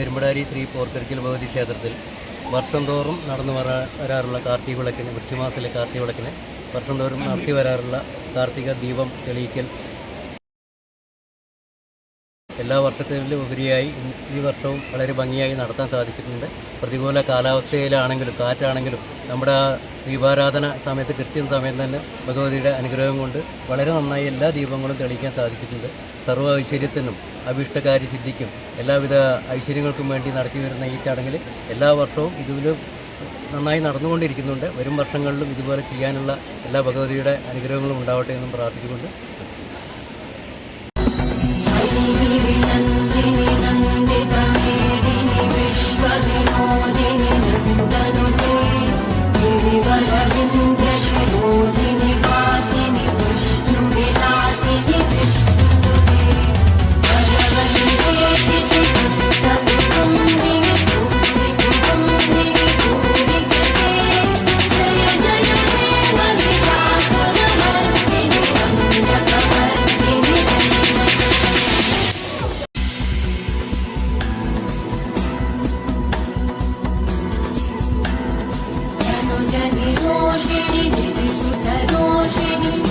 പെരുമ്പടാരി ശ്രീ പോർക്കരിക്കൽ ഭഗവതി ക്ഷേത്രത്തിൽ വർഷം തോറും നടന്നു വരാറുള്ള കാർത്തിക വിളക്കിന്, വൃശ്ചികമാസത്തിലെ കാർത്തിക വിളക്കിന് വർഷം തോറും നടത്തി വരാറുള്ള കാർത്തിക ദീപം തെളിയിക്കൽ എല്ലാ വർഷത്തിലും ഉപരിയായി ഈ വർഷവും വളരെ ഭംഗിയായി നടത്താൻ സാധിച്ചിട്ടുണ്ട്. പ്രതികൂല കാലാവസ്ഥയിലാണെങ്കിലും കാറ്റാണെങ്കിലും നമ്മുടെ ദീപാരാധന സമയത്ത് കൃത്യം സമയം തന്നെ ഭഗവതിയുടെ അനുഗ്രഹം കൊണ്ട് വളരെ നന്നായി എല്ലാ ദീപങ്ങളും തെളിയിക്കാൻ സാധിച്ചിട്ടുണ്ട്. സർവ്വ ഐശ്വര്യത്തിനും അഭീഷ്ടകാര്യ സിദ്ധിക്കും എല്ലാവിധ ഐശ്വര്യങ്ങൾക്കും വേണ്ടി നടത്തി വരുന്ന ഈ ചടങ്ങിൽ എല്ലാ വർഷവും ഇതിലും നന്നായി നടന്നുകൊണ്ടിരിക്കുന്നുണ്ട്. വരും വർഷങ്ങളിലും ഇതുപോലെ ചെയ്യാനുള്ള എല്ലാ ഭഗവതിയുടെ അനുഗ്രഹങ്ങളും ഉണ്ടാവട്ടെ എന്നും പ്രാർത്ഥിച്ചുകൊണ്ട് Roshini, Devi Sutta Roshini.